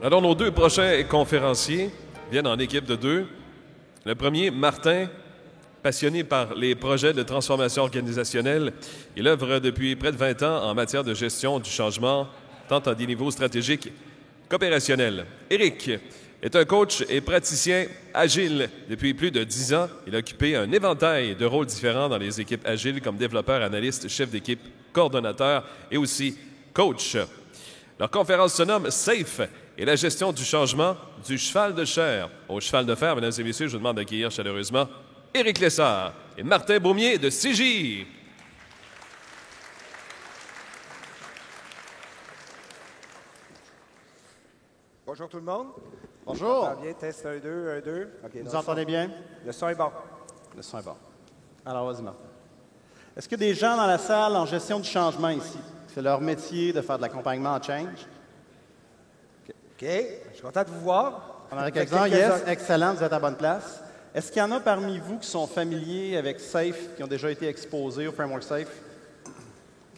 Alors, nos deux prochains conférenciers viennent en équipe de deux. Le premier, Martin, passionné par les projets de transformation organisationnelle. Il œuvre depuis près de 20 ans en matière de gestion du changement, tant à des niveaux stratégiques qu'opérationnels. Éric est un coach et praticien agile. Depuis plus de 10 ans, il a occupé un éventail de rôles différents dans les équipes agiles comme développeur, analyste, chef d'équipe, coordonnateur et aussi coach. Leur conférence se nomme SAFE et la gestion du changement du cheval de chair. Au cheval de fer, mesdames et messieurs, je vous demande d'accueillir chaleureusement Éric Lessard et Martin Beaumier de CJ. Bonjour tout le monde. Bonjour. Ça va bien? Test 1, 2, 1, 2. OK, Vous entendez bien? Le son est bon. Le son est bon. Alors, vas-y, Martin. Est-ce qu'il y a des gens dans la salle en gestion du changement ici? C'est leur métier de faire de l'accompagnement en change. OK. Je suis content de vous voir. On en a quelques-uns. Yes, excellent, vous êtes à la bonne place. Est-ce qu'il y en a parmi vous qui sont familiers avec SAFE, qui ont déjà été exposés au Framework SAFE?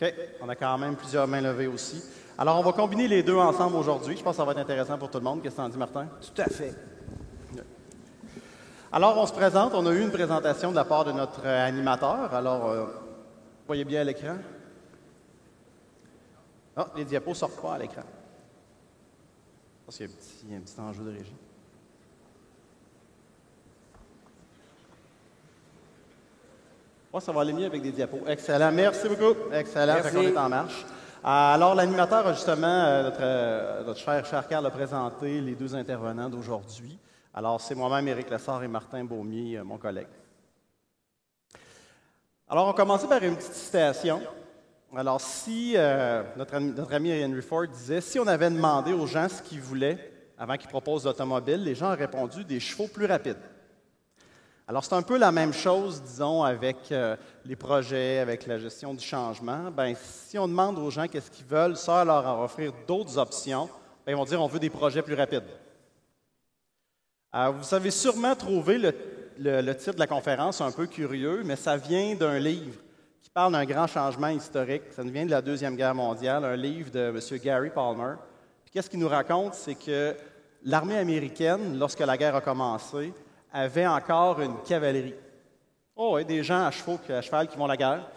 OK. On a quand même plusieurs mains levées aussi. Alors, on va combiner les deux ensemble aujourd'hui. Je pense que ça va être intéressant pour tout le monde. Qu'est-ce que tu en dis, Martin? Tout à fait. Alors, on se présente. On a eu une présentation de la part de notre animateur. Alors, vous voyez bien à l'écran? Ah, les diapos ne sortent pas à l'écran. Je pense qu'il y a un petit enjeu de régie. Oh, ça va aller mieux avec des diapos. Excellent. Merci beaucoup. Excellent. Merci. Fait qu'on est en marche. Alors, l'animateur a justement, notre cher Carl a présenté les deux intervenants d'aujourd'hui. Alors, c'est moi-même, Éric Lessard et Martin Beaumier, mon collègue. Alors, on commençait par une petite citation. Alors, si notre ami Henry Ford disait, si on avait demandé aux gens ce qu'ils voulaient avant qu'ils proposent l'automobile, les gens ont répondu des chevaux plus rapides. Alors, c'est un peu la même chose, disons, avec les projets, avec la gestion du changement. Bien, si on demande aux gens qu'est-ce qu'ils veulent, ça leur en offrir d'autres options, bien, ils vont dire on veut des projets plus rapides. Vous avez sûrement trouvé le titre de la conférence un peu curieux, mais ça vient d'un livre qui parle d'un grand changement historique. Ça nous vient de la Deuxième Guerre mondiale, un livre de M. Gary Palmer. Puis qu'est-ce qu'il nous raconte? C'est que l'armée américaine, lorsque la guerre a commencé, avait encore une cavalerie. Oh, oui, des gens à cheval qui vont à la guerre.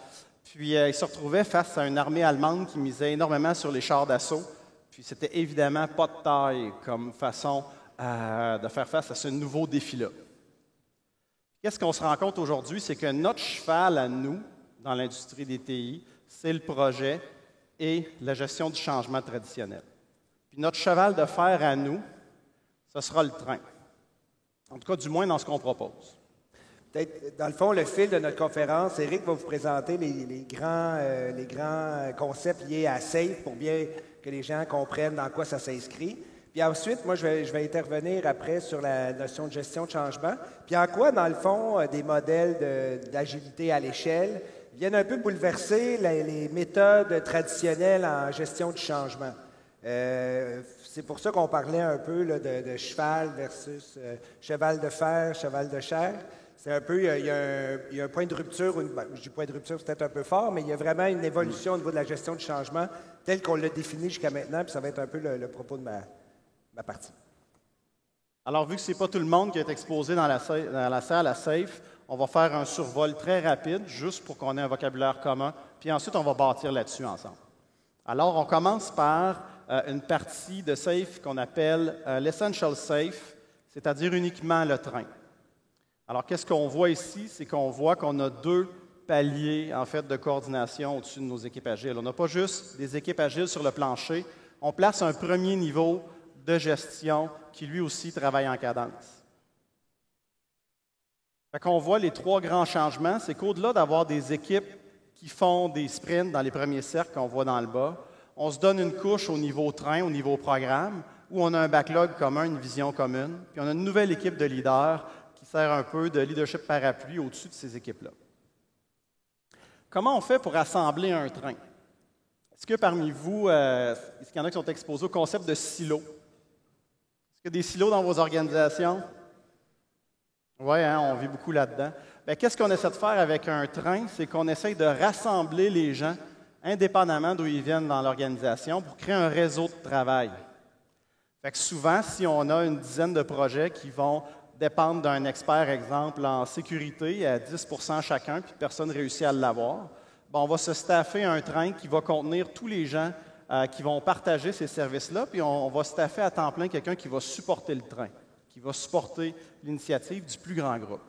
Puis ils se retrouvaient face à une armée allemande qui misait énormément sur les chars d'assaut. Puis c'était évidemment pas de taille comme façon de faire face à ce nouveau défi-là. Qu'est-ce qu'on se rend compte aujourd'hui? C'est que notre cheval à nous, dans l'industrie des TI, c'est le projet et la gestion du changement traditionnel. Puis notre cheval de fer à nous, ce sera le train. En tout cas, du moins dans ce qu'on propose. Peut-être, dans le fond, le fil de notre conférence, Éric va vous présenter les grands concepts liés à SAFE pour bien que les gens comprennent dans quoi ça s'inscrit. Puis ensuite, moi, je vais intervenir après sur la notion de gestion de changement. Puis en quoi, dans le fond, des modèles d'agilité à l'échelle viennent un peu bouleverser les méthodes traditionnelles en gestion du changement. C'est pour ça qu'on parlait un peu là, de cheval versus cheval de fer, cheval de chair. C'est un peu, il y a un point de rupture, je dis point de rupture, c'est peut-être un peu fort, mais il y a vraiment une évolution au niveau de la gestion du changement telle qu'on l'a définie jusqu'à maintenant, puis ça va être un peu le propos de ma partie. Alors, vu que ce n'est pas tout le monde qui est exposé dans la salle à SAFE, on va faire un survol très rapide, juste pour qu'on ait un vocabulaire commun, puis ensuite, on va bâtir là-dessus ensemble. Alors, on commence par une partie de SAFE qu'on appelle l'Essential SAFE, c'est-à-dire uniquement le train. Alors, qu'est-ce qu'on voit ici? C'est qu'on voit qu'on a deux paliers, en fait, de coordination au-dessus de nos équipes agiles. On n'a pas juste des équipes agiles sur le plancher, on place un premier niveau de gestion qui, lui aussi, travaille en cadence. Fait qu'on voit les trois grands changements, c'est qu'au-delà d'avoir des équipes qui font des sprints dans les premiers cercles qu'on voit dans le bas, on se donne une couche au niveau train, au niveau programme, où on a un backlog commun, une vision commune, puis on a une nouvelle équipe de leaders qui sert un peu de leadership parapluie au-dessus de ces équipes-là. Comment on fait pour assembler un train? Est-ce que parmi vous, est-ce qu'il y en a qui sont exposés au concept de silo? Est-ce qu'il y a des silos dans vos organisations? Oui, hein, on vit beaucoup là-dedans. Bien, qu'est-ce qu'on essaie de faire avec un train? C'est qu'on essaie de rassembler les gens indépendamment d'où ils viennent dans l'organisation pour créer un réseau de travail. Fait que souvent, si on a une dizaine de projets qui vont dépendre d'un expert, exemple, en sécurité à 10 chacun, puis personne ne réussit à l'avoir, ben, on va se staffer un train qui va contenir tous les gens qui vont partager ces services-là, puis on va staffer à temps plein quelqu'un qui va supporter le train, qui va supporter l'initiative du plus grand groupe.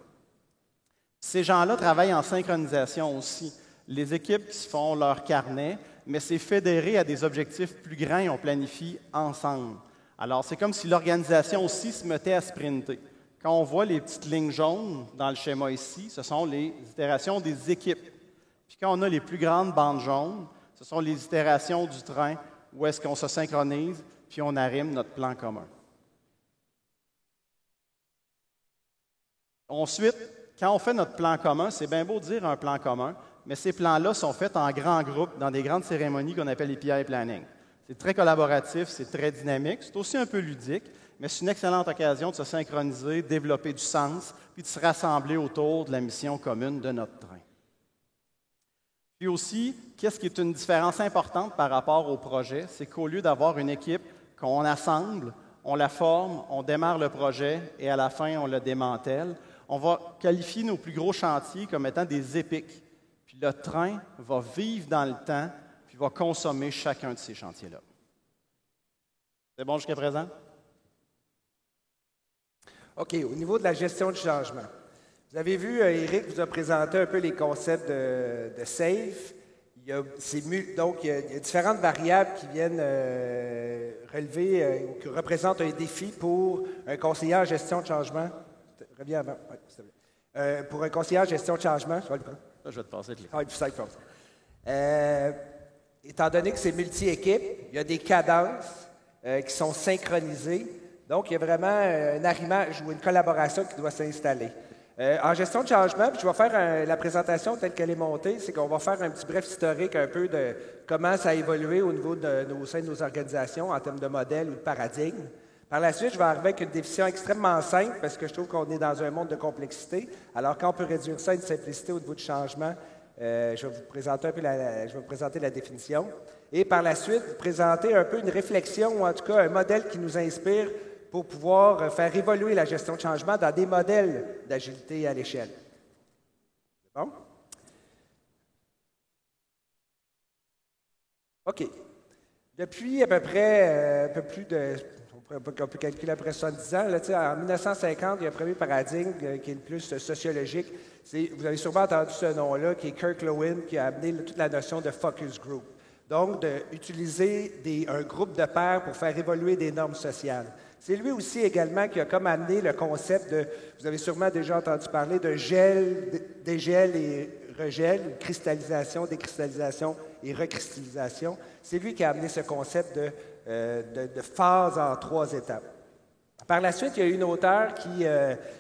Ces gens-là travaillent en synchronisation aussi. Les équipes qui se font leur carnet, mais c'est fédéré à des objectifs plus grands et on planifie ensemble. Alors, c'est comme si l'organisation aussi se mettait à sprinter. Quand on voit les petites lignes jaunes dans le schéma ici, ce sont les itérations des équipes. Puis quand on a les plus grandes bandes jaunes, ce sont les itérations du train où est-ce qu'on se synchronise, puis on arrime notre plan commun. Ensuite, quand on fait notre plan commun, c'est bien beau de dire un plan commun, mais ces plans-là sont faits en grands groupes dans des grandes cérémonies qu'on appelle les PI Planning. C'est très collaboratif, c'est très dynamique, c'est aussi un peu ludique, mais c'est une excellente occasion de se synchroniser, développer du sens, puis de se rassembler autour de la mission commune de notre train. Puis aussi, qu'est-ce qui est une différence importante par rapport au projet, c'est qu'au lieu d'avoir une équipe qu'on assemble, on la forme, on démarre le projet et à la fin, on le démantèle, on va qualifier nos plus gros chantiers comme étant des épiques. Puis le train va vivre dans le temps, puis va consommer chacun de ces chantiers-là. C'est bon jusqu'à présent? OK. Au niveau de la gestion du changement, vous avez vu, Éric vous a présenté un peu les concepts de SAFE. Il y a différentes variables qui viennent relever ou qui représentent un défi pour un conseiller en gestion de changement. Reviens avant. Ouais, s'il te plaît. Pour un conseiller en gestion de changement, je vais le prendre. Là, je vais te passer le Ah, plus simple. Étant donné que c'est multi-équipe, il y a des cadences qui sont synchronisées. Donc, il y a vraiment un arrimage ou une collaboration qui doit s'installer. En gestion de changement, puis je vais faire la présentation telle qu'elle est montée, c'est qu'on va faire un petit bref historique un peu de comment ça a évolué au niveau au sein de nos organisations en termes de modèle ou de paradigme. Par la suite, je vais arriver avec une définition extrêmement simple parce que je trouve qu'on est dans un monde de complexité. Alors, quand on peut réduire ça à une simplicité au niveau du changement, je vais vous présenter la définition. Et par la suite, vous présenter un peu une réflexion ou en tout cas un modèle qui nous inspire pour pouvoir faire évoluer la gestion de changement dans des modèles d'agilité à l'échelle. C'est bon? OK. Depuis à peu près un peu plus de... On peut calculer après 70 ans. Là, en 1950, il y a un premier paradigme qui est le plus sociologique. Vous avez sûrement entendu ce nom-là, qui est Kirk Loewen, qui a amené toute la notion de focus group. Donc, d'utiliser un groupe de pairs pour faire évoluer des normes sociales. C'est lui aussi également qui a comme amené le concept de, vous avez sûrement déjà entendu parler de gel, dégel et regel, cristallisation, décristallisation et recristallisation. C'est lui qui a amené ce concept de phase en 3 étapes. Par la suite, il y a une auteure qui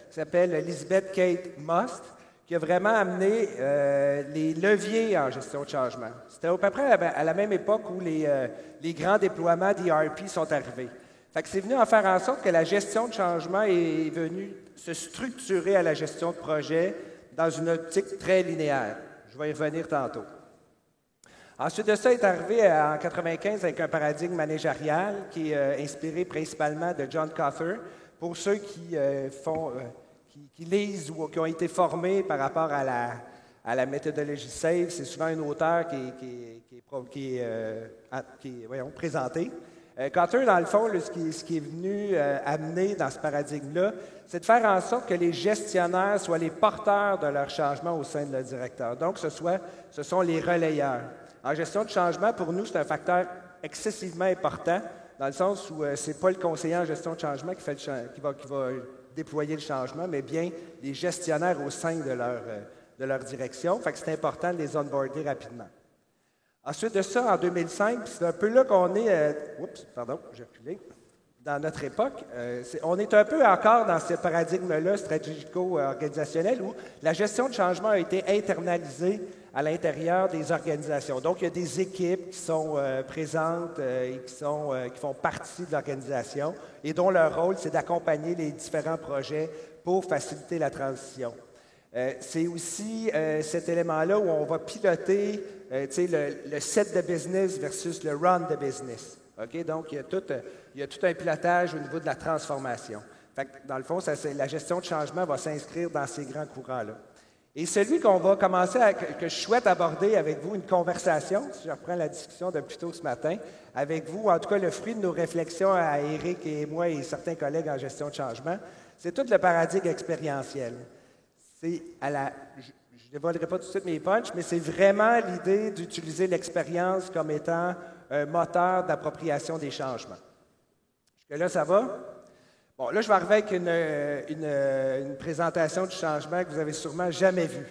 s'appelle Elizabeth Kate Must, qui a vraiment amené les leviers en gestion de changement. C'était à peu près à la même époque où les grands déploiements d'ERP sont arrivés. Fait que c'est venu en faire en sorte que la gestion de changement est venue se structurer à la gestion de projet dans une optique très linéaire. Je vais y revenir tantôt. Ensuite de ça, est arrivé en 1995 avec un paradigme managérial qui est inspiré principalement de John Kotter. Pour ceux qui lisent ou qui ont été formés par rapport à la méthodologie SAFE, c'est souvent un auteur qui est présenté. Kotter, dans le fond, ce qui est venu amener dans ce paradigme-là, c'est de faire en sorte que les gestionnaires soient les porteurs de leur changement au sein de leur directeur. Donc, ce sont les relayeurs. En gestion de changement, pour nous, c'est un facteur excessivement important, dans le sens où ce n'est pas le conseiller en gestion de changement qui va déployer le changement, mais bien les gestionnaires au sein de leur direction. Fait que c'est important de les onboarder rapidement. Ensuite de ça, en 2005, c'est un peu là qu'on est... j'ai reculé. Dans notre époque, on est un peu encore dans ce paradigme-là stratégico-organisationnel où la gestion de changement a été internalisée à l'intérieur des organisations. Donc, il y a des équipes qui sont présentes et qui font partie de l'organisation et dont leur rôle, c'est d'accompagner les différents projets pour faciliter la transition. C'est aussi cet élément-là où on va piloter le set de business versus le run de business. OK? Donc, il y a tout un pilotage au niveau de la transformation. Fait que, dans le fond, la gestion de changement va s'inscrire dans ces grands courants-là. Et celui qu'on va commencer que je souhaite aborder avec vous, une conversation, si je reprends la discussion de plus tôt ce matin, avec vous, en tout cas le fruit de nos réflexions à Éric et moi et certains collègues en gestion de changement, c'est tout le paradigme expérientiel. Je ne dévoilerai pas tout de suite mes punchs, mais c'est vraiment l'idée d'utiliser l'expérience comme étant un moteur d'appropriation des changements. Jusque-là, ça va? Bon, là, je vais arriver avec une présentation du changement que vous avez sûrement jamais vue.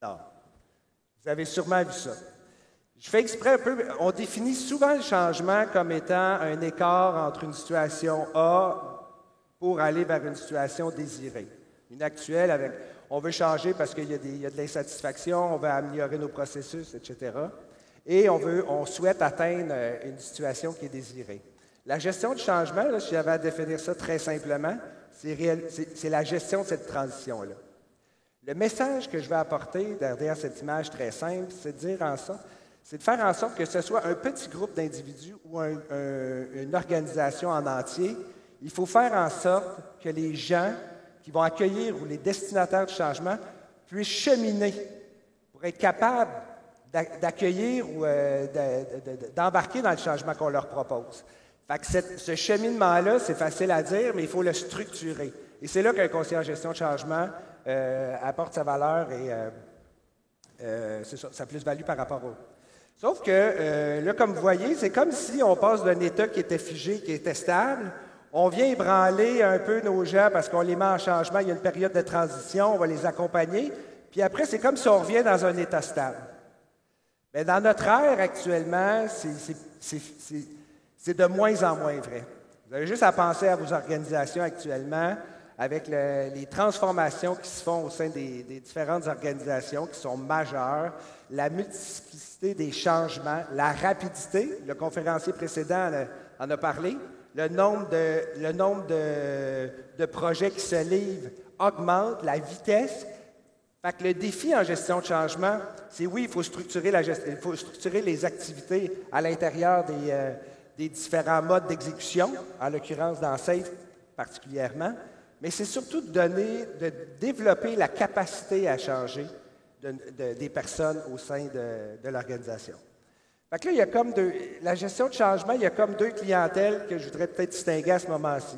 Non. Vous avez sûrement vu ça. Je fais exprès un peu, on définit souvent le changement comme étant un écart entre une situation A pour aller vers une situation désirée. Une actuelle, on veut changer parce qu'il y a de l'insatisfaction, on veut améliorer nos processus, etc. Et on souhaite atteindre une situation qui est désirée. La gestion du changement, là, si j'avais à définir ça très simplement, c'est la gestion de cette transition-là. Le message que je vais apporter derrière cette image très simple, c'est de faire en sorte que ce soit un petit groupe d'individus ou une organisation en entier. Il faut faire en sorte que les gens qui vont accueillir ou les destinataires du changement puissent cheminer pour être capables d'accueillir ou d'embarquer dans le changement qu'on leur propose. Fait que ce cheminement-là, c'est facile à dire, mais il faut le structurer. Et c'est là qu'un conseiller en gestion de changement apporte sa valeur et c'est ça, sa plus-value par rapport au... Sauf que, là, comme vous voyez, c'est comme si on passe d'un état qui était figé, qui était stable, on vient ébranler un peu nos gens parce qu'on les met en changement, il y a une période de transition, on va les accompagner, puis après, c'est comme si on revient dans un état stable. Mais dans notre ère actuellement, c'est de moins en moins vrai. Vous avez juste à penser à vos organisations actuellement, avec les transformations qui se font au sein des différentes organisations qui sont majeures, la multiplicité des changements, la rapidité, le conférencier précédent en a parlé, le nombre de projets qui se livrent augmente, la vitesse. Fait que le défi en gestion de changement, c'est oui, il faut structurer les activités à l'intérieur des différents modes d'exécution, en l'occurrence dans SAFE particulièrement, mais c'est surtout de développer la capacité à changer des personnes au sein de l'organisation. Fait que là, il y a comme la gestion de changement, il y a comme deux clientèles que je voudrais peut-être distinguer à ce moment-ci.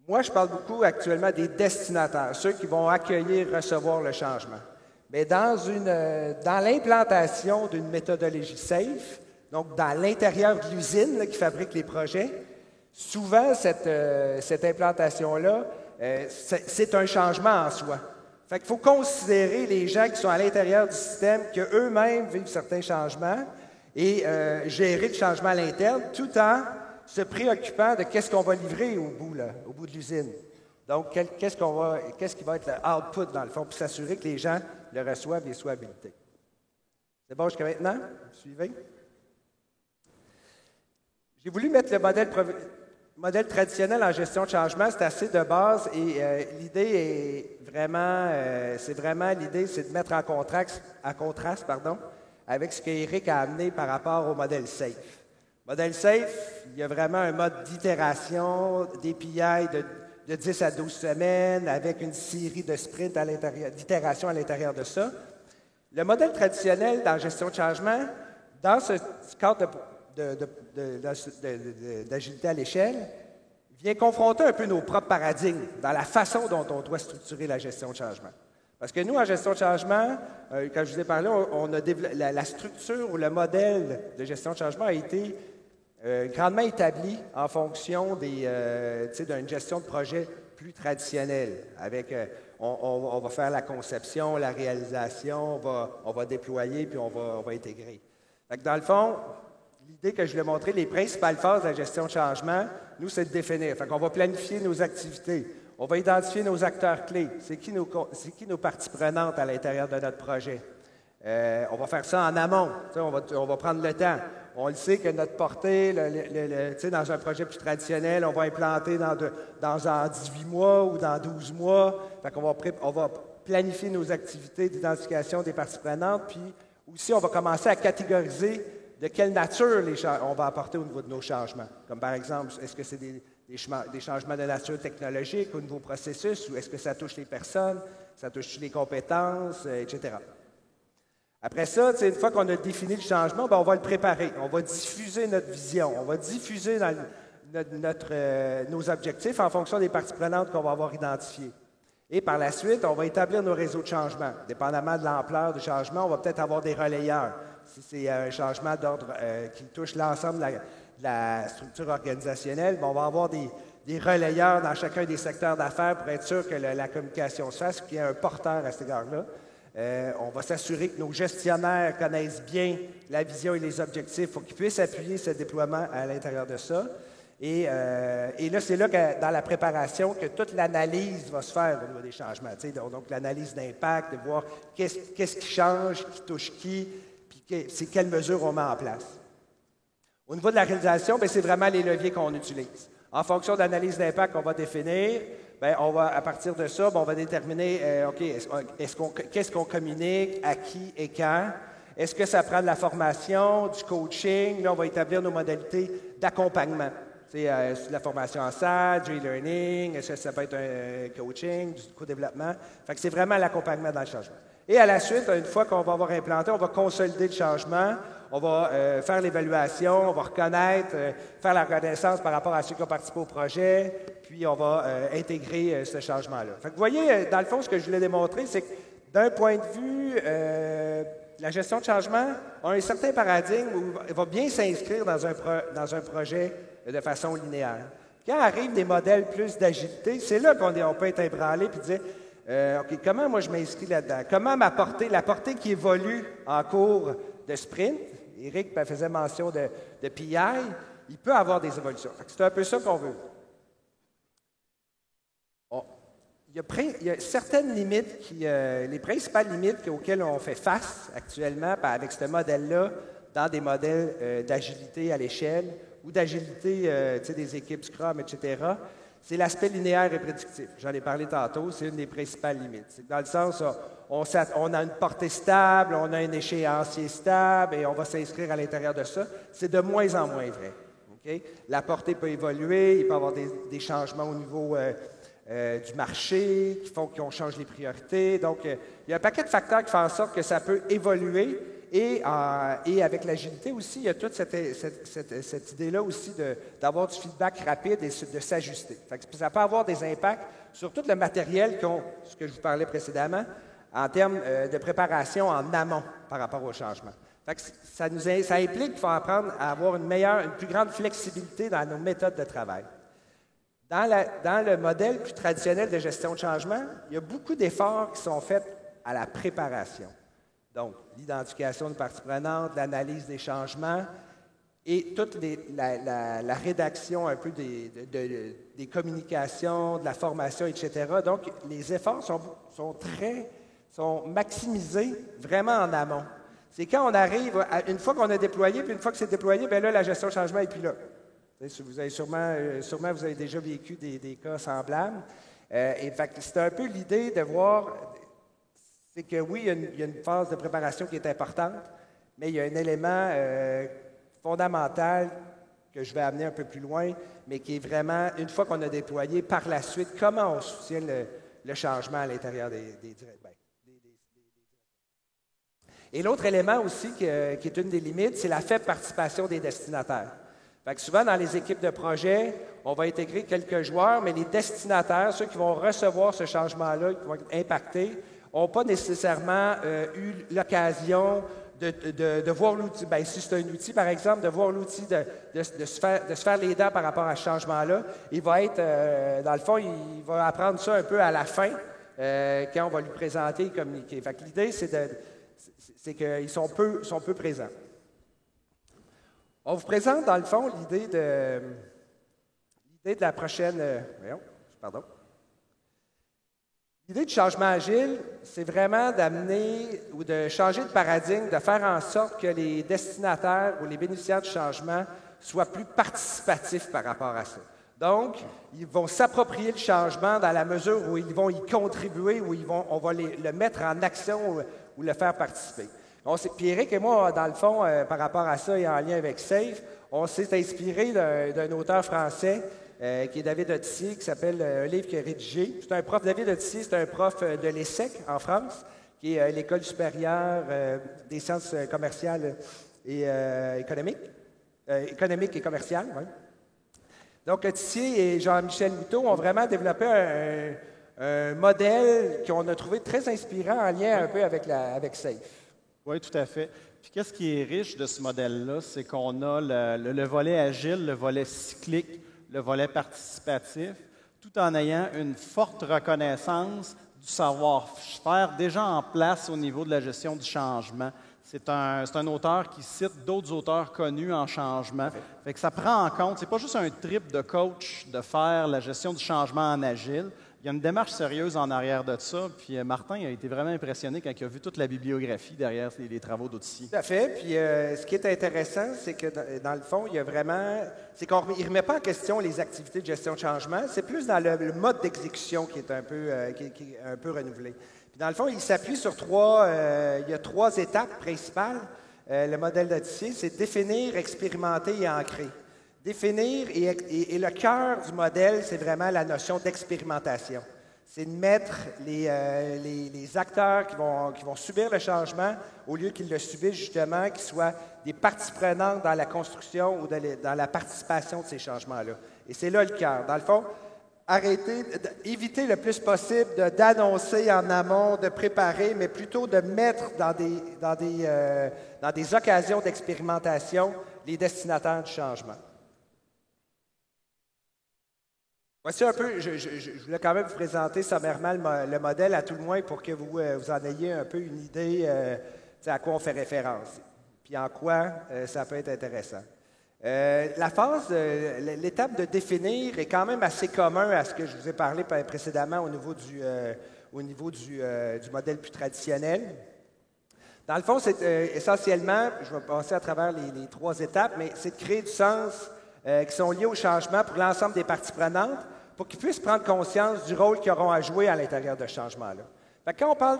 Moi, je parle beaucoup actuellement des destinataires, ceux qui vont accueillir, recevoir le changement. Mais dans l'implantation d'une méthodologie SAFE, donc dans l'intérieur de l'usine qui fabrique les projets, souvent cette implantation-là, c'est un changement en soi. Fait qu'il faut considérer les gens qui sont à l'intérieur du système, qu'eux-mêmes vivent certains changements et gérer le changement à l'interne, tout en se préoccupant de qu'est-ce qu'on va livrer au bout de l'usine. Donc, qu'est-ce qui va être le output, dans le fond, pour s'assurer que les gens le reçoivent et soient habilités. C'est bon jusqu'à maintenant? Vous suivez? J'ai voulu mettre le modèle traditionnel en gestion de changement, c'est assez de base et l'idée est vraiment, c'est de mettre en contraste, avec ce qu'Éric a amené par rapport au modèle SAFE. Modèle SAFE, il y a vraiment un mode d'itération, d'API de 10 à 12 semaines, avec une série de sprints d'itération à l'intérieur de ça. Le modèle traditionnel dans la gestion de changement, dans ce cadre d'agilité à l'échelle, vient confronter un peu nos propres paradigmes dans la façon dont on doit structurer la gestion de changement. Parce que nous, en gestion de changement, quand je vous ai parlé, on a la structure ou le modèle de gestion de changement a été grandement établi en fonction d'une gestion de projet plus traditionnelle. Avec, on va faire la conception, la réalisation, on va déployer, puis on va intégrer. Fait que dans le fond, l'idée que je voulais montrer, les principales phases de la gestion de changement, nous, c'est de définir. Fait qu'on va planifier nos activités. On va identifier nos acteurs clés. C'est qui nos parties prenantes à l'intérieur de notre projet? On va faire ça en amont. On va prendre le temps. On le sait que notre portée, dans un projet plus traditionnel, on va implanter dans 18 mois ou dans 12 mois. Fait qu'on va planifier nos activités d'identification des parties prenantes. Puis aussi, on va commencer à catégoriser de quelle nature on va apporter au niveau de nos changements. Comme par exemple, est-ce que c'est des changements de nature technologique au niveau processus, ou est-ce que ça touche les personnes, ça touche les compétences, etc. Après ça, une fois qu'on a défini le changement, on va le préparer. On va diffuser notre vision. On va diffuser nos objectifs en fonction des parties prenantes qu'on va avoir identifiées. Et par la suite, on va établir nos réseaux de changement. Dépendamment de l'ampleur du changement, on va peut-être avoir des relayeurs. Si c'est un changement d'ordre qui touche l'ensemble de la structure organisationnelle, on va avoir des relayeurs dans chacun des secteurs d'affaires pour être sûr que la communication se fasse, qu'il y ait un porteur à cet égard-là. On va s'assurer que nos gestionnaires connaissent bien la vision et les objectifs pour qu'ils puissent appuyer ce déploiement à l'intérieur de ça. Et là, c'est là que dans la préparation que toute l'analyse va se faire au niveau des changements. Donc, l'analyse d'impact, de voir qu'est-ce qui change, qui touche qui, puis c'est quelles mesures on met en place. Au niveau de la réalisation, c'est vraiment les leviers qu'on utilise. En fonction de l'analyse d'impact qu'on va définir, à partir de ça, on va déterminer qu'est-ce qu'on communique, à qui et quand. Est-ce que ça prend de la formation, du coaching? Là, on va établir nos modalités d'accompagnement. C'est de la formation en salle, du e-learning, est-ce que ça peut être un coaching, du co-développement? Fait que c'est vraiment l'accompagnement dans le changement. Et à la suite, une fois qu'on va avoir implanté, on va consolider le changement, on va faire l'évaluation, on va reconnaître, faire la reconnaissance par rapport à ceux qui ont participé au projet, puis on va intégrer ce changement-là. Fait que vous voyez, dans le fond, ce que je voulais démontrer, c'est que d'un point de vue, la gestion de changement a un certain paradigme où elle va bien s'inscrire dans un projet de façon linéaire. Quand arrivent des modèles plus d'agilité, c'est là qu'on peut être ébranlé et dire OK, comment moi je m'inscris là-dedans? Comment la portée qui évolue en cours de sprint? Éric faisait mention de PI, il peut avoir des évolutions. C'est un peu ça qu'on veut. Il y a certaines limites, les principales limites auxquelles on fait face actuellement avec ce modèle-là, dans des modèles d'agilité à l'échelle ou d'agilité des équipes Scrum, etc., c'est l'aspect linéaire et prédictif. J'en ai parlé tantôt, c'est une des principales limites. Dans le sens, on a une portée stable, on a un échéancier stable et on va s'inscrire à l'intérieur de ça. C'est de moins en moins vrai. Okay? La portée peut évoluer, il peut y avoir des changements au niveau du marché qui font qu'on change les priorités. Donc, il y a un paquet de facteurs qui font en sorte que ça peut évoluer. Et avec l'agilité aussi, il y a toute cette idée-là aussi d'avoir du feedback rapide et de s'ajuster. Ça peut avoir des impacts sur tout le matériel ce que je vous parlais précédemment, en termes de préparation en amont par rapport au changement. Ça implique qu'il faut apprendre à avoir une plus grande flexibilité dans nos méthodes de travail. Dans le modèle plus traditionnel de gestion de changement, il y a beaucoup d'efforts qui sont faits à la préparation. Donc, l'identification de parties prenantes, l'analyse des changements et toute la rédaction un peu des communications, de la formation, etc. Donc, les efforts sont maximisés vraiment en amont. C'est quand on arrive, une fois qu'on a déployé, puis une fois que c'est déployé, bien là, la gestion de changement n'est plus là. Vous avez sûrement vous avez déjà vécu des cas semblables. C'est un peu l'idée de voir... C'est que oui, il y a une phase de préparation qui est importante, mais il y a un élément fondamental que je vais amener un peu plus loin, mais qui est vraiment, une fois qu'on a déployé, par la suite, comment on soutient le changement à l'intérieur des directs. Et l'autre élément aussi qui est une des limites, c'est la faible participation des destinataires. Fait que souvent, dans les équipes de projet, on va intégrer quelques joueurs, mais les destinataires, ceux qui vont recevoir ce changement-là, qui vont être impactés, n'ont pas nécessairement eu l'occasion de voir l'outil. Bien, si c'est un outil, par exemple, de voir l'outil, de se faire les dents par rapport à ce changement-là. Il va être, dans le fond, il va apprendre ça un peu à la fin, quand on va lui présenter et communiquer. Fait que l'idée, c'est qu'ils sont peu présents. On vous présente, dans le fond, l'idée de la prochaine... L'idée du changement agile, c'est vraiment d'amener ou de changer de paradigme, de faire en sorte que les destinataires ou les bénéficiaires du changement soient plus participatifs par rapport à ça. Donc, ils vont s'approprier le changement dans la mesure où ils vont y contribuer, où on va le mettre en action ou le faire participer. Puis Éric et moi, dans le fond, par rapport à ça et en lien avec SAFE, on s'est inspiré d'un auteur français qui est David Otissier, qui s'appelle un livre qu'il a rédigé. C'est un prof, David Otissier, c'est un prof de l'ESSEC en France, qui est l'École supérieure des sciences commerciales et économiques. Économiques et commerciales, oui. Donc, Otissier et Jean-Michel Moutot ont vraiment développé un modèle qu'on a trouvé très inspirant en lien un peu avec SAFE. Oui, tout à fait. Puis qu'est-ce qui est riche de ce modèle-là, c'est qu'on a le volet agile, le volet cyclique, le volet participatif, tout en ayant une forte reconnaissance du savoir-faire déjà en place au niveau de la gestion du changement. C'est un auteur qui cite d'autres auteurs connus en changement. Fait que ça prend en compte, c'est pas juste un trip de coach de faire la gestion du changement en agile. Il y a une démarche sérieuse en arrière de ça. Puis Martin a été vraiment impressionné quand il a vu toute la bibliographie derrière les travaux d'Otissier. Tout à fait. Puis ce qui est intéressant, c'est que dans le fond, il y a vraiment... C'est qu'on ne remet pas en question les activités de gestion de changement. C'est plus dans le mode d'exécution qui est un peu renouvelé. Puis dans le fond, il s'appuie sur il y a 3 étapes principales. Le modèle d'Otissier, c'est définir, expérimenter et ancrer. Définir, et le cœur du modèle, c'est vraiment la notion d'expérimentation. C'est de mettre les acteurs qui vont subir le changement, au lieu qu'ils le subissent justement, qu'ils soient des parties prenantes dans la construction ou dans la participation de ces changements-là. Et c'est là le cœur. Dans le fond, éviter le plus possible d'annoncer en amont, de préparer, mais plutôt de mettre dans des occasions d'expérimentation les destinataires du changement. Voici un peu, je voulais quand même vous présenter sommairement le modèle, à tout le moins, pour que vous en ayez un peu une idée à quoi on fait référence, puis en quoi ça peut être intéressant. L'étape de définir est quand même assez commun à ce que je vous ai parlé précédemment au niveau du modèle plus traditionnel. Dans le fond, c'est essentiellement, je vais passer à travers les 3 étapes, mais c'est de créer du sens qui sont liés au changement pour l'ensemble des parties prenantes, pour qu'ils puissent prendre conscience du rôle qu'ils auront à jouer à l'intérieur de ce changement-là. Fait que quand on parle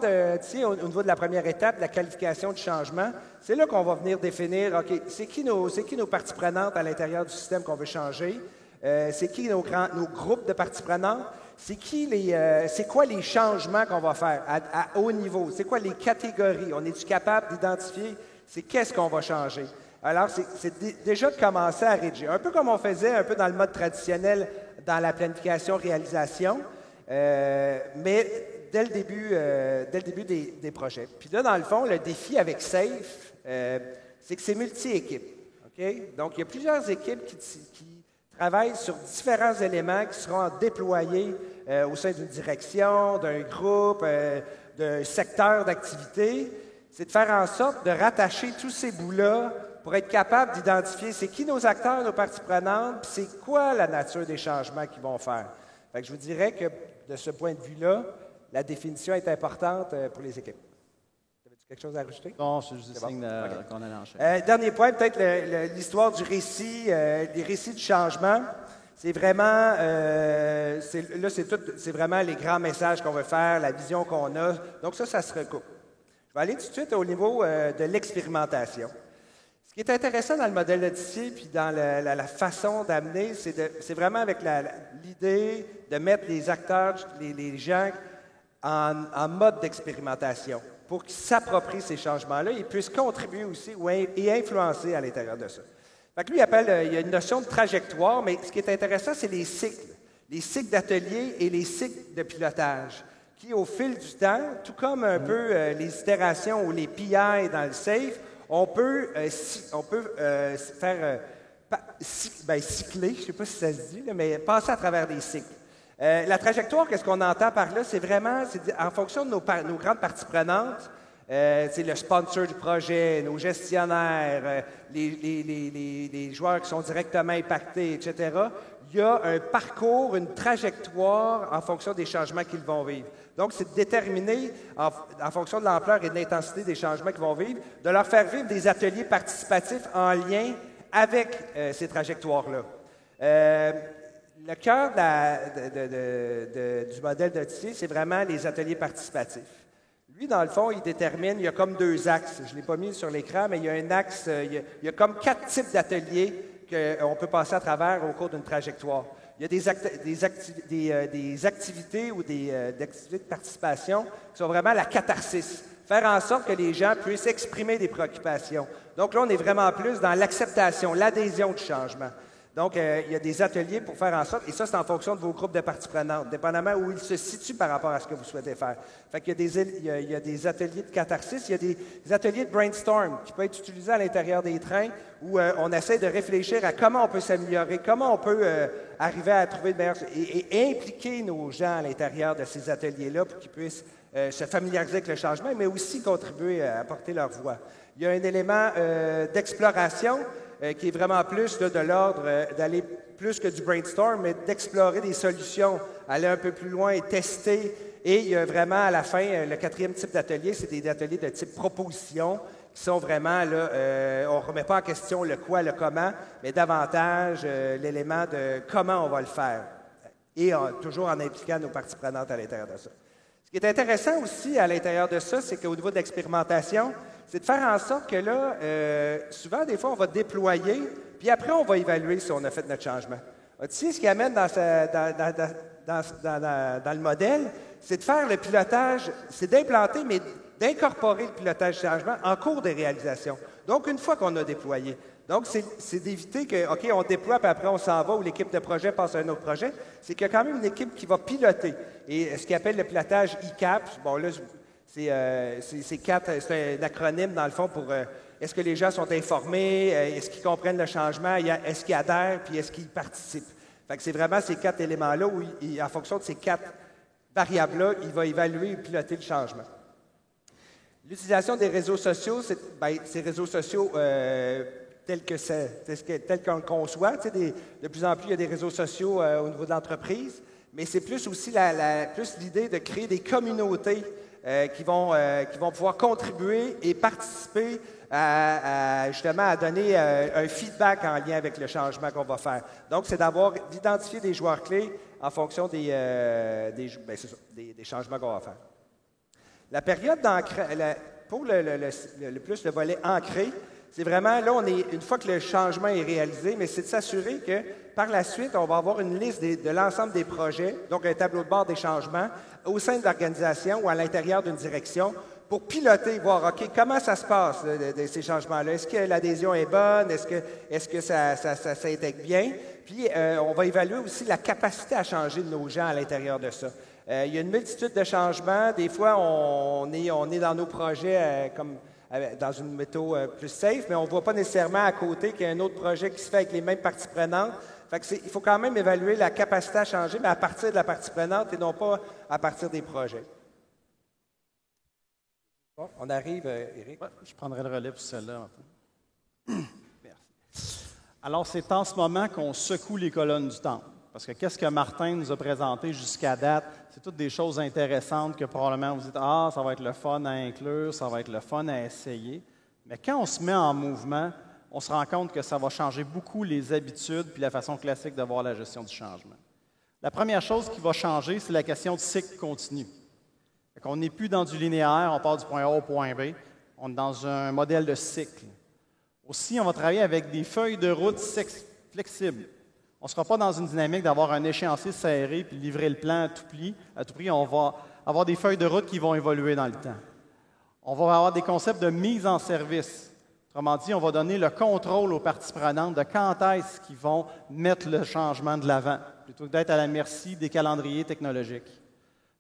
au niveau de la première étape, de la qualification du changement, c'est là qu'on va venir définir, OK, c'est qui nos parties prenantes à l'intérieur du système qu'on veut changer? C'est qui nos groupes de parties prenantes? C'est quoi les changements qu'on va faire à haut niveau? C'est quoi les catégories? On est-tu capable d'identifier qu'est-ce qu'on va changer? Alors, c'est déjà de commencer à rédiger. Un peu comme on faisait un peu dans le mode traditionnel dans la planification-réalisation, mais dès le début des projets. Puis là, dans le fond, le défi avec SAFE, c'est que c'est multi-équipes. Okay? Donc, il y a plusieurs équipes qui travaillent sur différents éléments qui seront déployés au sein d'une direction, d'un groupe, d'un secteur d'activité. C'est de faire en sorte de rattacher tous ces bouts-là pour être capable d'identifier c'est qui nos acteurs, nos parties prenantes, puis c'est quoi la nature des changements qu'ils vont faire. Fait que je vous dirais que, de ce point de vue-là, la définition est importante pour les équipes. Avais-tu quelque chose à rajouter? Non, c'est juste signe qu'on a l'enchaîne. Dernier point, peut-être l'histoire du récit, les récits du changement. C'est vraiment, c'est vraiment les grands messages qu'on veut faire, la vision qu'on a. Donc ça se recoupe. Je vais aller tout de suite au niveau de l'expérimentation. Ce qui est intéressant dans le modèle d'Otissier puis dans la façon d'amener, c'est vraiment avec l'idée de mettre les acteurs, les gens en mode d'expérimentation pour qu'ils s'approprient ces changements-là et puissent contribuer aussi et influencer à l'intérieur de ça. Fait que lui, il y a une notion de trajectoire, mais ce qui est intéressant, c'est les cycles d'atelier et les cycles de pilotage qui, au fil du temps, tout comme un peu les itérations ou les PI dans le SAFE, on peut faire cycler, je ne sais pas si ça se dit, là, mais passer à travers des cycles. La trajectoire, qu'est-ce qu'on entend par là? C'est vraiment en fonction de nos grandes parties prenantes, c'est le sponsor du projet, nos gestionnaires, les joueurs qui sont directement impactés, etc. Il y a un parcours, une trajectoire en fonction des changements qu'ils vont vivre. Donc, c'est de déterminer, en fonction de l'ampleur et de l'intensité des changements qu'ils vont vivre, de leur faire vivre des ateliers participatifs en lien avec ces trajectoires-là. Le cœur du modèle d'Otissier, c'est vraiment les ateliers participatifs. Lui, dans le fond, il détermine, il y a comme 2 axes. Je ne l'ai pas mis sur l'écran, mais il y a un axe, il y a comme 4 types d'ateliers qu'on peut passer à travers au cours d'une trajectoire. Il y a des activités ou des activités de participation qui sont vraiment la catharsis. Faire en sorte que les gens puissent exprimer des préoccupations. Donc là, on est vraiment plus dans l'acceptation, l'adhésion du changement. Donc, il y a des ateliers pour faire en sorte, et ça, c'est en fonction de vos groupes de parties prenantes, dépendamment où ils se situent par rapport à ce que vous souhaitez faire. Fait qu'il y a des ateliers de catharsis, il y a des ateliers de brainstorm qui peuvent être utilisés à l'intérieur des trains où on essaie de réfléchir à comment on peut s'améliorer, comment on peut arriver à trouver de meilleures... Et impliquer nos gens à l'intérieur de ces ateliers-là pour qu'ils puissent se familiariser avec le changement, mais aussi contribuer à apporter leur voix. Il y a un élément d'exploration qui est vraiment plus là, de l'ordre d'aller plus que du brainstorm, mais d'explorer des solutions, aller un peu plus loin et tester. Et il y a vraiment à la fin, le 4e type d'atelier, c'est des ateliers de type proposition, qui sont vraiment, là, on ne remet pas en question le quoi, le comment, mais davantage l'élément de comment on va le faire. Et toujours en impliquant nos parties prenantes à l'intérieur de ça. Ce qui est intéressant aussi à l'intérieur de ça, c'est qu'au niveau de l'expérimentation, c'est de faire en sorte que là, souvent, des fois, on va déployer, puis après, on va évaluer si on a fait notre changement. Tu sais, ce qui amène dans le modèle, c'est de faire le pilotage, c'est d'implanter, mais d'incorporer le pilotage du changement en cours de réalisation. Donc, une fois qu'on a déployé. Donc, c'est d'éviter que, OK, on déploie, puis après, on s'en va, ou l'équipe de projet passe à un autre projet. C'est qu'il y a quand même une équipe qui va piloter. Et ce qu'on appelle le pilotage ICAP, bon, là, c'est un acronyme, dans le fond, pour est-ce que les gens sont informés, est-ce qu'ils comprennent le changement, est-ce qu'ils adhèrent, puis est-ce qu'ils participent. Fait que c'est vraiment ces 4 éléments-là où, en fonction de ces 4 variables-là, il va évaluer et piloter le changement. L'utilisation des réseaux sociaux, ces réseaux sociaux tels qu'on le conçoit, de plus en plus, il y a des réseaux sociaux au niveau de l'entreprise, mais c'est plus aussi plus l'idée de créer des communautés qui vont pouvoir contribuer et participer justement à donner un feedback en lien avec le changement qu'on va faire. Donc, c'est d'identifier des joueurs clés en fonction des changements qu'on va faire. La période pour le volet ancré, c'est vraiment, là, une fois que le changement est réalisé, mais c'est de s'assurer que par la suite, on va avoir une liste de l'ensemble des projets, donc un tableau de bord des changements, au sein de l'organisation ou à l'intérieur d'une direction, pour piloter, voir, OK, comment ça se passe, ces changements-là? Est-ce que l'adhésion est bonne? Est-ce que ça s'intègre bien? Puis, on va évaluer aussi la capacité à changer de nos gens à l'intérieur de ça. Il y a une multitude de changements. Des fois, on est dans nos projets comme dans une méthode plus safe, mais on ne voit pas nécessairement à côté qu'il y a un autre projet qui se fait avec les mêmes parties prenantes. Fait que il faut quand même évaluer la capacité à changer, mais à partir de la partie prenante et non pas à partir des projets. Bon, on arrive, Éric. Ouais, je prendrai le relais pour celle-là. Merci. Alors, c'est en ce moment qu'on secoue les colonnes du temple. Parce que qu'est-ce que Martin nous a présenté jusqu'à date? C'est toutes des choses intéressantes que probablement vous dites « Ah, ça va être le fun à inclure, ça va être le fun à essayer. » Mais quand on se met en mouvement, on se rend compte que ça va changer beaucoup les habitudes puis la façon classique de voir la gestion du changement. La première chose qui va changer, c'est la question du cycle continu. On n'est plus dans du linéaire, on part du point A au point B, on est dans un modèle de cycle. Aussi, on va travailler avec des feuilles de route flexibles. On ne sera pas dans une dynamique d'avoir un échéancier serré puis livrer le plan à tout prix. On va avoir des feuilles de route qui vont évoluer dans le temps. On va avoir des concepts de mise en service. Autrement dit, on va donner le contrôle aux parties prenantes de quand est-ce qu'ils vont mettre le changement de l'avant, plutôt que d'être à la merci des calendriers technologiques.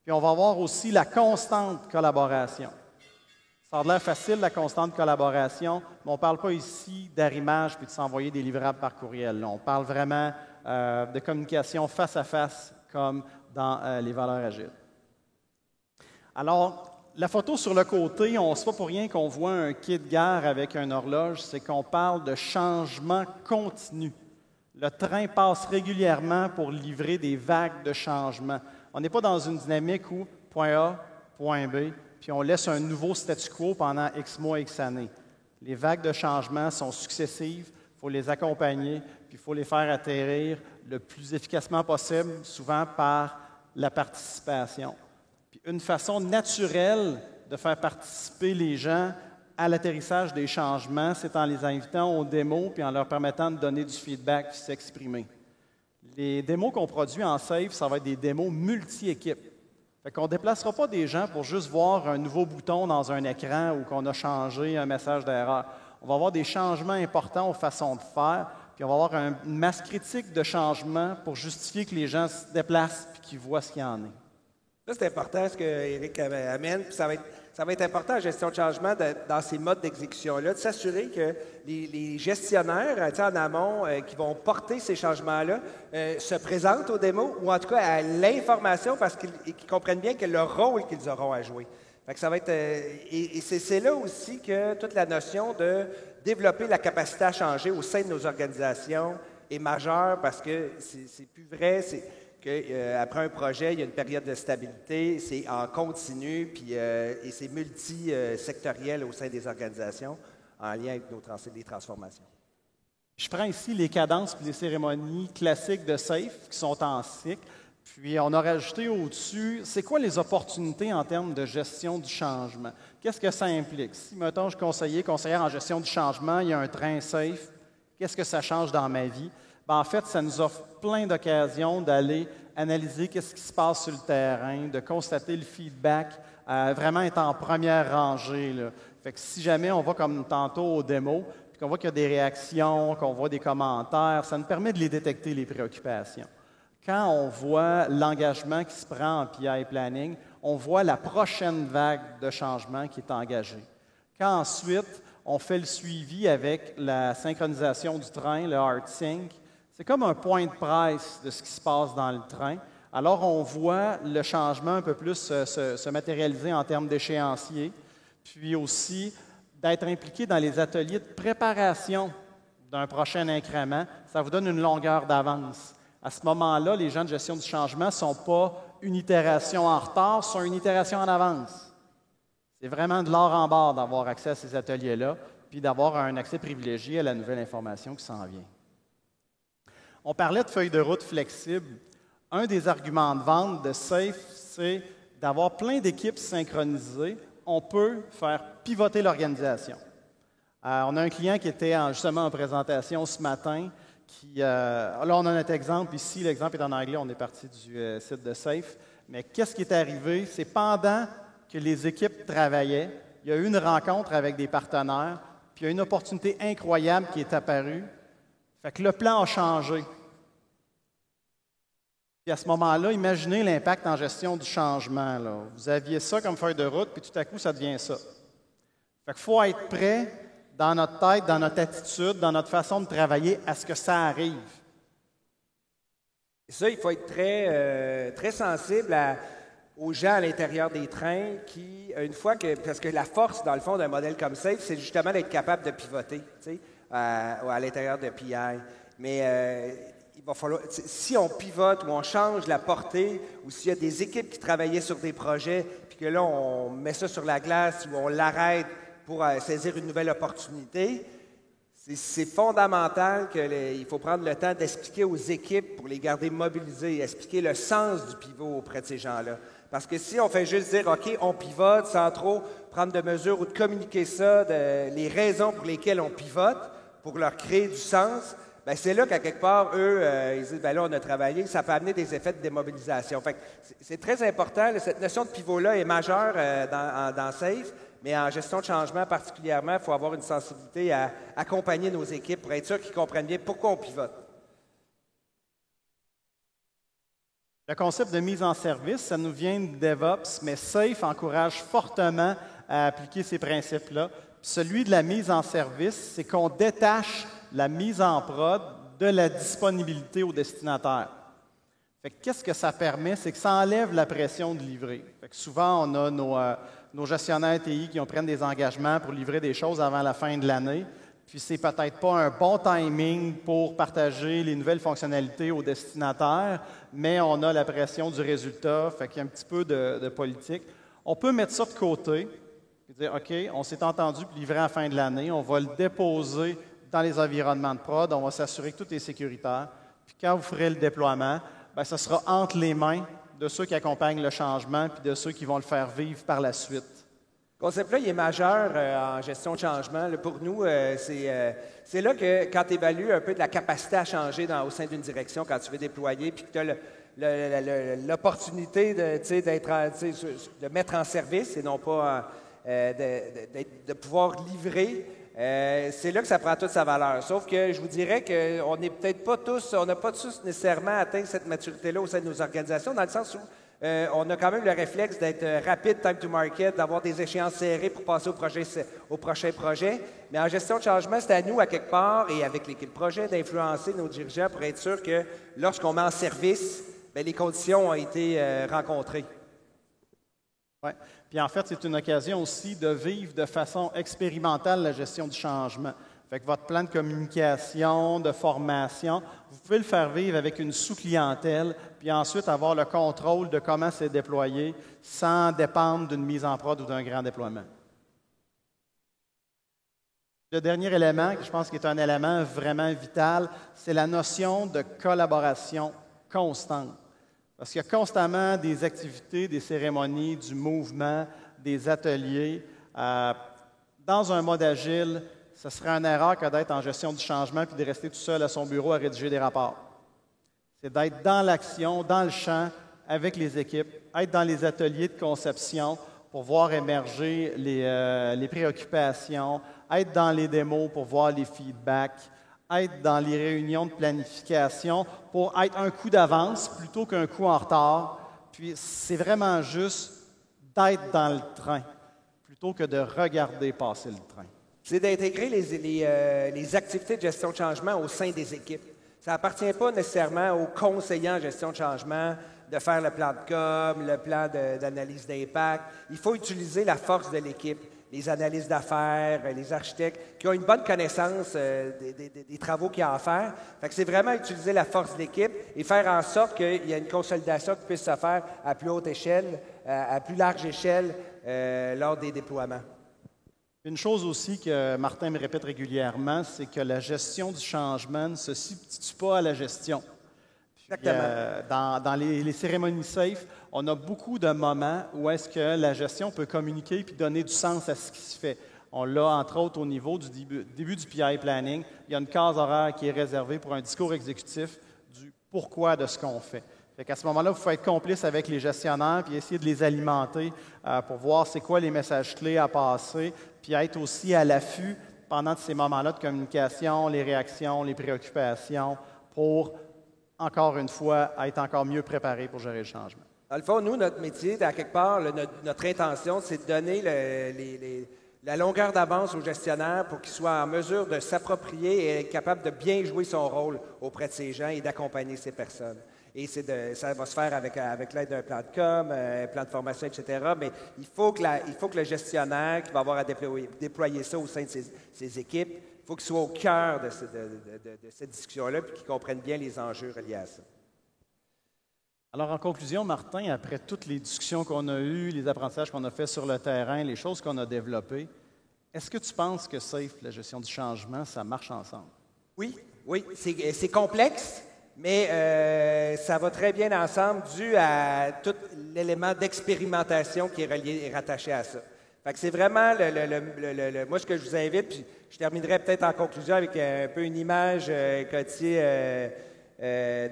Puis on va avoir aussi la constante collaboration. Ça a l'air facile, la constante collaboration, mais on ne parle pas ici d'arrimage puis de s'envoyer des livrables par courriel. Là, on parle vraiment de communication face à face, comme dans les valeurs agiles. Alors, la photo sur le côté, on ne sait pas pour rien qu'on voit un quai de gare avec une horloge, c'est qu'on parle de changement continu. Le train passe régulièrement pour livrer des vagues de changement. On n'est pas dans une dynamique où point A, point B, puis on laisse un nouveau statu quo pendant X mois, X années. Les vagues de changement sont successives, il faut les accompagner, puis il faut les faire atterrir le plus efficacement possible, souvent par la participation. Puis une façon naturelle de faire participer les gens à l'atterrissage des changements, c'est en les invitant aux démos puis en leur permettant de donner du feedback et s'exprimer. Les démos qu'on produit en SAFE, ça va être des démos multi-équipes. Fait qu'on ne déplacera pas des gens pour juste voir un nouveau bouton dans un écran ou qu'on a changé un message d'erreur. On va avoir des changements importants aux façons de faire, puis on va avoir une masse critique de changements pour justifier que les gens se déplacent et qu'ils voient ce qu'il y en est. Ça, c'est important ce que Éric amène, puis ça va être important en gestion de changement dans ces modes d'exécution-là, de s'assurer que les gestionnaires en amont qui vont porter ces changements-là se présentent aux démos ou en tout cas à l'information parce qu'ils comprennent bien que le rôle qu'ils auront à jouer. Fait que ça va être, et c'est là aussi que toute la notion de développer la capacité à changer au sein de nos organisations est majeure parce que c'est plus vrai, qu'après un projet, il y a une période de stabilité, c'est en continu, puis, et c'est multisectoriel au sein des organisations en lien avec les transformations. Je prends ici les cadences et les cérémonies classiques de SAFE qui sont en cycle. Puis on a rajouté au-dessus, c'est quoi les opportunités en termes de gestion du changement? Qu'est-ce que ça implique? Si, mettons, je suis conseillère en gestion du changement, il y a un train SAFE, qu'est-ce que ça change dans ma vie? Bien, en fait, ça nous offre plein d'occasions d'aller analyser qu'est-ce qui se passe sur le terrain, de constater le feedback, vraiment être en première rangée, là. Fait que si jamais on va comme tantôt aux démos, puis qu'on voit qu'il y a des réactions, qu'on voit des commentaires, ça nous permet de les détecter, les préoccupations. Quand on voit l'engagement qui se prend en PI Planning, on voit la prochaine vague de changement qui est engagée. Quand ensuite, on fait le suivi avec la synchronisation du train, le Hard Sync, c'est comme un point de presse de ce qui se passe dans le train. Alors, on voit le changement un peu plus se matérialiser en termes d'échéancier, puis aussi d'être impliqué dans les ateliers de préparation d'un prochain incrément. Ça vous donne une longueur d'avance. À ce moment-là, les gens de gestion du changement ne sont pas une itération en retard, sont une itération en avance. C'est vraiment de l'or en barre d'avoir accès à ces ateliers-là, puis d'avoir un accès privilégié à la nouvelle information qui s'en vient. On parlait de feuilles de route flexibles. Un des arguments de vente de SAFE, c'est d'avoir plein d'équipes synchronisées. On peut faire pivoter l'organisation. On a un client qui était justement en présentation ce matin. Là, on a notre exemple ici. L'exemple est en anglais. On est parti du site de SAFE. Mais qu'est-ce qui est arrivé? C'est pendant que les équipes travaillaient, il y a eu une rencontre avec des partenaires, puis il y a une opportunité incroyable qui est apparue. Fait que le plan a changé. Puis à ce moment-là, imaginez l'impact en gestion du changement, là. Vous aviez ça comme feuille de route, puis tout à coup, ça devient ça. Fait qu'il faut être prêt dans notre tête, dans notre attitude, dans notre façon de travailler à ce que ça arrive. Et ça, il faut être très sensible aux gens à l'intérieur des trains qui, une fois que... Parce que la force, dans le fond, d'un modèle comme SAFE, c'est justement d'être capable de pivoter, tu sais, à l'intérieur de PI. Mais il va falloir... Si on pivote ou on change la portée, ou s'il y a des équipes qui travaillaient sur des projets, puis que là, on met ça sur la glace ou on l'arrête pour saisir une nouvelle opportunité, c'est fondamental qu'il faut prendre le temps d'expliquer aux équipes pour les garder mobilisées, expliquer le sens du pivot auprès de ces gens-là. Parce que si on fait juste dire, OK, on pivote sans trop prendre de mesures ou de communiquer ça, les raisons pour lesquelles on pivote, pour leur créer du sens, bien, c'est là qu'à quelque part, eux, ils disent, bien là, on a travaillé, ça peut amener des effets de démobilisation. Fait que c'est très important, là, cette notion de pivot-là est majeure dans SAFE, mais en gestion de changement particulièrement, il faut avoir une sensibilité à accompagner nos équipes pour être sûr qu'ils comprennent bien pourquoi on pivote. Le concept de mise en service, ça nous vient de DevOps, mais SAFE encourage fortement à appliquer ces principes-là. Celui de la mise en service, c'est qu'on détache la mise en prod de la disponibilité au destinataire. Qu'est-ce que ça permet? C'est que ça enlève la pression de livrer. Souvent, on a nos gestionnaires TI qui prennent des engagements pour livrer des choses avant la fin de l'année. Puis c'est peut-être pas un bon timing pour partager les nouvelles fonctionnalités au destinataire, mais on a la pression du résultat, fait qu'il y a un petit peu de politique. On peut mettre ça de côté et dire, OK, on s'est entendu pour livrer à la fin de l'année, on va le déposer dans les environnements de prod, on va s'assurer que tout est sécuritaire. Puis quand vous ferez le déploiement, bien, ça sera entre les mains de ceux qui accompagnent le changement puis de ceux qui vont le faire vivre par la suite. concept-là, il est majeur en gestion de changement. Là, pour nous, c'est là que quand tu évalues un peu de la capacité à changer au sein d'une direction, quand tu veux déployer, puis que tu as l'opportunité de mettre en service et non pas de pouvoir livrer, c'est là que ça prend toute sa valeur. Sauf que je vous dirais qu'on n'est peut-être pas tous, on n'a pas tous nécessairement atteint cette maturité-là au sein de nos organisations, dans le sens où on a quand même le réflexe d'être rapide, time to market, d'avoir des échéances serrées pour passer au prochain projet. Mais en gestion de changement, c'est à nous, à quelque part, et avec l'équipe projet, d'influencer nos dirigeants pour être sûr que lorsqu'on met en service, bien, les conditions ont été rencontrées. Oui. Puis en fait, c'est une occasion aussi de vivre de façon expérimentale la gestion du changement. Fait que votre plan de communication, de formation, vous pouvez le faire vivre avec une sous-clientèle, puis ensuite avoir le contrôle de comment c'est déployé sans dépendre d'une mise en prod ou d'un grand déploiement. Le dernier élément, que je pense qui est un élément vraiment vital, c'est la notion de collaboration constante. Parce qu'il y a constamment des activités, des cérémonies, du mouvement, des ateliers. Dans un mode agile, ce serait une erreur que d'être en gestion du changement puis de rester tout seul à son bureau à rédiger des rapports. C'est d'être dans l'action, dans le champ, avec les équipes, être dans les ateliers de conception pour voir émerger les préoccupations, être dans les démos pour voir les feedbacks, être dans les réunions de planification pour être un coup d'avance plutôt qu'un coup en retard. Puis c'est vraiment juste d'être dans le train plutôt que de regarder passer le train. C'est d'intégrer les activités de gestion de changement au sein des équipes. Ça n'appartient pas nécessairement aux conseillers en gestion de changement de faire le plan de com, le plan d'analyse d'impact. Il faut utiliser la force de l'équipe, les analystes d'affaires, les architectes, qui ont une bonne connaissance des travaux qu'il y a à faire. Fait que c'est vraiment utiliser la force de l'équipe et faire en sorte qu'il y ait une consolidation qui puisse se faire à plus haute échelle, à plus large échelle lors des déploiements. Une chose aussi que Martin me répète régulièrement, c'est que la gestion du changement ne se substitue pas à la gestion. Exactement. Dans les cérémonies SAFE, on a beaucoup de moments où est-ce que la gestion peut communiquer puis donner du sens à ce qui se fait. On l'a, entre autres, au niveau du début du PI Planning. Il y a une case horaire qui est réservée pour un discours exécutif du pourquoi de ce qu'on fait. Fait qu'à ce moment-là, il faut être complice avec les gestionnaires puis essayer de les alimenter pour voir c'est quoi les messages clés à passer, puis être aussi à l'affût pendant ces moments-là de communication, les réactions, les préoccupations, pour, encore une fois, être encore mieux préparé pour gérer le changement. Dans le fond, nous, notre métier, à quelque part, notre intention, c'est de donner la longueur d'avance aux gestionnaires pour qu'ils soient en mesure de s'approprier et être capable de bien jouer son rôle auprès de ces gens et d'accompagner ces personnes. Et ça va se faire avec l'aide d'un plan de com, un plan de formation, etc. Mais il faut que le gestionnaire qui va avoir à déployer ça au sein de ses équipes, il faut qu'il soit au cœur de cette discussion-là et qu'il comprenne bien les enjeux reliés à ça. Alors, en conclusion, Martin, après toutes les discussions qu'on a eues, les apprentissages qu'on a faits sur le terrain, les choses qu'on a développées, est-ce que tu penses que SAFE, la gestion du changement, ça marche ensemble? Oui. C'est complexe, mais ça va très bien ensemble dû à tout l'élément d'expérimentation qui est relié et rattaché à ça. Fait que c'est vraiment moi, ce que je vous invite, puis je terminerai peut-être en conclusion avec un peu une image Cotier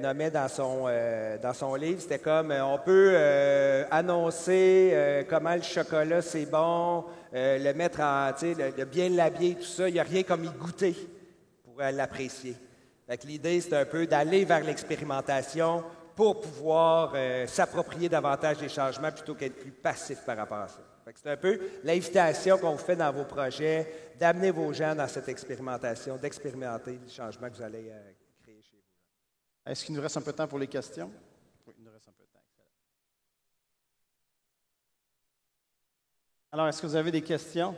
nommait dans son livre. C'était comme, on peut annoncer comment le chocolat, c'est bon, le mettre de bien l'habiller, tout ça. Il n'y a rien comme y goûter pour l'apprécier. Fait que l'idée, c'est un peu d'aller vers l'expérimentation pour pouvoir s'approprier davantage des changements plutôt qu'être plus passif par rapport à ça. Fait que c'est un peu l'invitation qu'on vous fait dans vos projets, d'amener vos gens dans cette expérimentation, d'expérimenter le changement que vous allez créer chez vous. Est-ce qu'il nous reste un peu de temps pour les questions? Oui, il nous reste un peu de temps. Excellent. Alors, est-ce que vous avez des questions?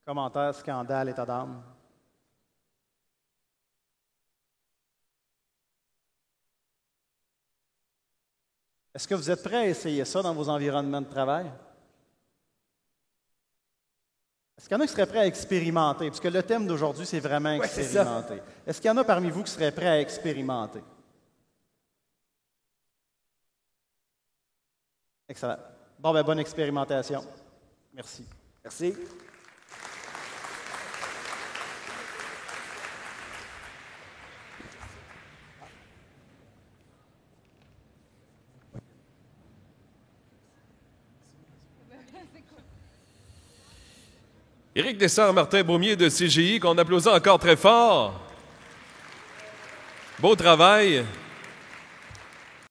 Commentaires, scandales, état d'âme? Est-ce que vous êtes prêts à essayer ça dans vos environnements de travail? Est-ce qu'il y en a qui seraient prêts à expérimenter? Parce que le thème d'aujourd'hui, c'est vraiment expérimenter. Ouais, est-ce qu'il y en a parmi vous qui seraient prêts à expérimenter? Excellent. Bon, bien, bonne expérimentation. Merci. Merci. Éric Dessert-Martin Beaumier de CGI, qu'on applaudit encore très fort. Beau travail.